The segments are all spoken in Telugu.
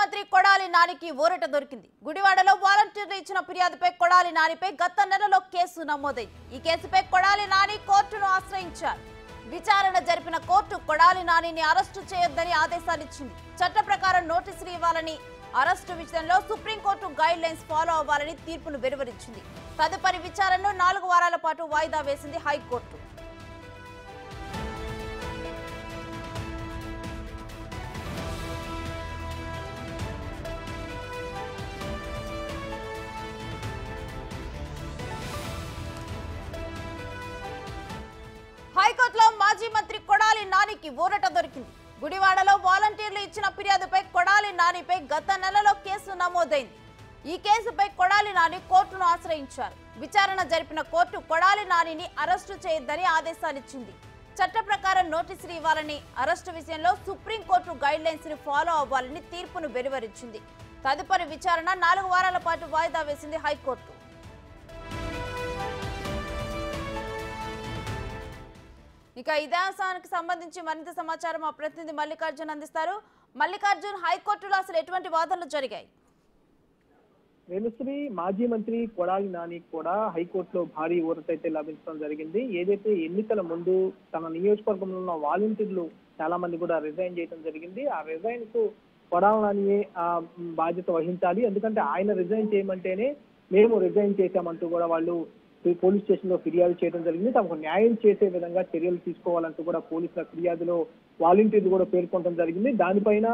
మంత్రి కొడాలి నానికి ఊరట దొరికింది. గుడివాడలో వాలంటీర్లు ఇచ్చిన ఫిర్యాదుపై కొడాలి నానిపై గత నెలలో కేసు నమోదైంది. ఈ కేసుపై కొడాలి నాని కోర్టును ఆశ్రయించారు. విచారణ జరిపిన కోర్టు కొడాలి నానిని అరెస్టు చేయొద్దని ఆదేశాలు ఇచ్చింది. చట్ట ప్రకారం నోటీసులు ఇవ్వాలని, అరెస్టు విషయంలో సుప్రీంకోర్టు గైడ్ లైన్స్ ఫాలో అవ్వాలని తీర్పును వెలువరించింది. తదుపరి విచారణను 4 వారాల పాటు వాయిదా వేసింది హైకోర్టు. హైకోర్టులో మాజీ మంత్రి కొడాలి నానికి ఊరట దొరికింది. గుడివాడలో వాలంటీర్లు ఇచ్చిన ఫిర్యాదుపై కొడాలి నానిపై గత నెలలో కేసు నమోదైంది. ఈ కేసుపై కొడాలి నాని కోర్టును ఆశ్రయించారు. విచారణ జరిపిన కోర్టు కొడాలి నానిని అరెస్టు చేయొద్దని ఆదేశాలిచ్చింది. చట్ట ప్రకారం నోటీసులు ఇవ్వాలని, అరెస్టు విషయంలో సుప్రీంకోర్టు గైడ్ లైన్స్ ని ఫాలో అవ్వాలని తీర్పును వెలువరించింది. తదుపరి విచారణ 4 వారాల పాటు వాయిదా వేసింది హైకోర్టు. ఇక ఇదే అంశానికి సంబంధించి మరింత సమాచారం మా ప్రతినిధి మల్లికార్జున్ అందిస్తారు. మల్లికార్జున్, హైకోర్టులో అసలు ఎటువంటి వాదనలు జరిగాయి? వేణుశ్రీ, మాజీ మంత్రి కొడాలి నాని కూడా హైకోర్టులో భారీ ఊరట అయితే లభించడం జరిగింది. ఏదైతే ఎన్నికల ముందు తన నియోజకవర్గంలో ఉన్న వాలంటీర్లు చాలా మంది కూడా రిజైన్ చేయడం జరిగింది. ఆ రిజైన్ కు కొడాలి నానియే బాధ్యత వహించాలి, ఎందుకంటే ఆయన రిజైన్ చేయమంటేనే మేము రిజైన్ చేశామంటూ కూడా వాళ్ళు పోలీస్ స్టేషన్ లో ఫిర్యాదు చేయడం జరిగింది. తమకు న్యాయం చేసే విధంగా చర్యలు తీసుకోవాలంటూ కూడా పోలీసుల ఫిర్యాదులో వాలంటీర్లు కూడా పేర్కొనడం జరిగింది. దానిపైన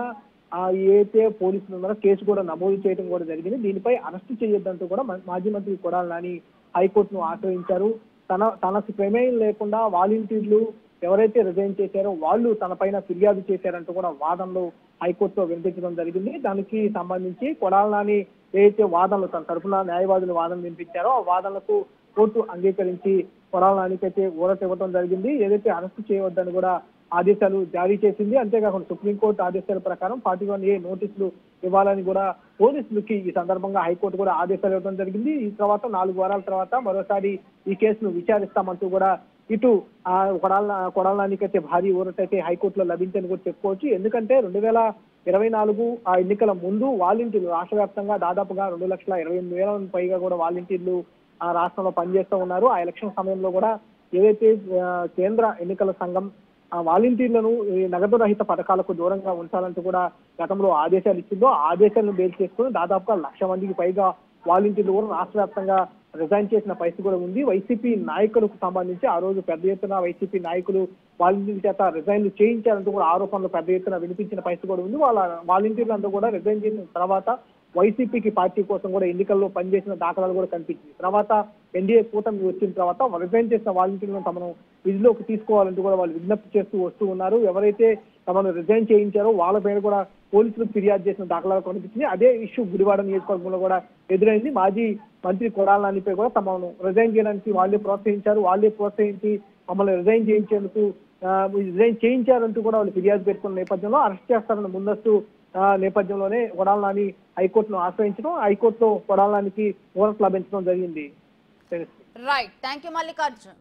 ఏదైతే పోలీసులు ఉన్నారో కేసు కూడా నమోదు చేయడం కూడా జరిగింది. దీనిపై అరెస్టు చేయొద్దంటూ కూడా మాజీ మంత్రి కొడాలి నాని హైకోర్టును ఆశ్రయించారు. తనకు ప్రమేయం లేకుండా వాలంటీర్లు ఎవరైతే రిజైన్ చేశారో వాళ్ళు తన పైన ఫిర్యాదు చేశారంటూ కూడా వాదనలు హైకోర్టులో వినిపించడం జరిగింది. దానికి సంబంధించి కొడాలి నాని ఏదైతే వాదనలు తన తరఫున న్యాయవాదులు వాదనలు వినిపించారో ఆ వాదనలకు కోర్టు అంగీకరించి కొడాలి నానికి అయితే ఊరట ఇవ్వడం జరిగింది. ఏదైతే అరెస్టు చేయవద్దని కూడా ఆదేశాలు జారీ చేసింది. అంతేకాకుండా సుప్రీంకోర్టు ఆదేశాల ప్రకారం 41A నోటీసులు ఇవ్వాలని కూడా పోలీసులకి ఈ సందర్భంగా హైకోర్టు కూడా ఆదేశాలు ఇవ్వడం జరిగింది. ఈ తర్వాత 4 వారాల తర్వాత మరోసారి ఈ కేసును విచారిస్తామంటూ కూడా ఇటు కొడాలి నానికి అయితే భారీ ఊరట అయితే హైకోర్టులో లభించని కూడా చెప్పుకోవచ్చు. ఎందుకంటే 2024 ఆ ఎన్నికల ముందు వాలంటీర్లు రాష్ట్ర వ్యాప్తంగా దాదాపుగా 2,28,000 పైగా కూడా వాలంటీర్లు ఆ రాష్ట్రంలో పనిచేస్తూ ఉన్నారు. ఆ ఎలక్షన్ సమయంలో కూడా ఏదైతే కేంద్ర ఎన్నికల సంఘం వాలంటీర్లను నగదు రహిత పథకాలకు దూరంగా ఉంచాలంటూ కూడా గతంలో ఆదేశాలు ఇచ్చిందో ఆ ఆదేశాలను బేస్ చేసుకుని దాదాపుగా 1,00,000 మందికి పైగా వాలంటీర్లు కూడా రాష్ట్ర వ్యాప్తంగా రిజైన్ చేసిన పరిస్థితి కూడా ఉంది. వైసీపీ నాయకులకు సంబంధించి ఆ రోజు పెద్ద ఎత్తున వైసీపీ నాయకులు వాలంటీర్ల చేత రిజైన్లు చేయించారంటూ కూడా ఆరోపణలు పెద్ద ఎత్తున వినిపించిన పరిస్థితి కూడా ఉంది. వాళ్ళ వాలంటీర్లంతా కూడా రిజైన్ చేసిన తర్వాత వైసీపీకి పార్టీ కోసం కూడా ఎన్నికల్లో పనిచేసిన దాఖలాలు కూడా కనిపించింది. తర్వాత ఎన్డీఏ కూటమి వచ్చిన తర్వాత రిజైన్ చేసిన వాలంటీర్లను తమను విధిలోకి తీసుకోవాలంటూ కూడా వాళ్ళు విజ్ఞప్తి చేస్తూ వస్తూ ఉన్నారు. ఎవరైతే తమను రిజైన్ చేయించారో వాళ్ళ పేరు కూడా పోలీసులకు ఫిర్యాదు చేసిన దాఖలాలు కనిపించింది. అదే ఇష్యూ గుడివాడ నియోజకవర్గంలో కూడా ఎదురైంది. మాజీ మంత్రి కొడాలి నానిపై కూడా తమను రిజైన్ చేయడానికి వాళ్ళే ప్రోత్సహించి మమ్మల్ని రిజైన్ చేయించారంటూ కూడా వాళ్ళు ఫిర్యాదు పెట్టుకున్న నేపథ్యంలో అరెస్ట్ చేస్తారన్న ముందస్తు నేపథ్యంలోనే కొడాలి నాని హైకోర్టును ఆశ్రయించడం, హైకోర్టులో కొడాలి నానికి ఊరట లభించడం జరిగింది. Right, thank you Mallikarjun.